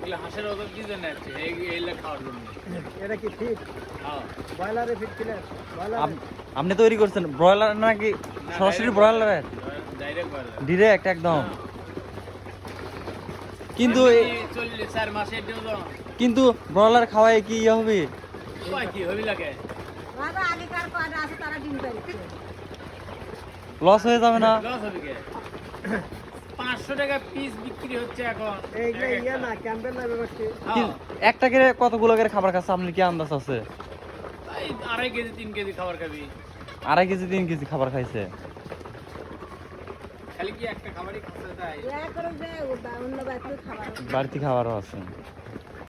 এগুলো হাঁসের ওজন কি জন্য আছে এইগুলো খাওয়ার জন্য। এটা কি ফিট? হ্যাঁ ব্রয়লারে ফিট কিলেন? ব্রয়লার আপনি তৈরি করছেন ব্রয়লার নাকি সরাসরি ব্রয়লারের? ডাইরেক্ট ব্রয়লার ডিরেক্ট একদম। কিন্তু 4 মাসের ওজন কিন্তু ব্রয়লার খাওয়ায় কি ইয়ে হবে? কি হবি লাগে বাবা আগেকার কয়টা আছে তারা ডিম পাড়ছে। লস হয়ে যাবে না? লস হবে কে 500 টাকা পিস বিক্রি হচ্ছে এখন। এইগুলা ইয়া না ক্যাম্পেল না ব্যাপারটি। হ্যাঁ একটা করে কতগুলো করে খাবার খাচ্ছে আপনি কি আন্দাজ আছে? এই 2.5 কেজি 3 কেজি খাবার খাবি। 2.5 কেজি 3 কেজি খাবার খাইছে। খালি কি একটা খাবারই খাচ্ছে তাই? ইয়া করে যে অন্য বাড়িতে খাবার বাড়তি খাবারও আছে।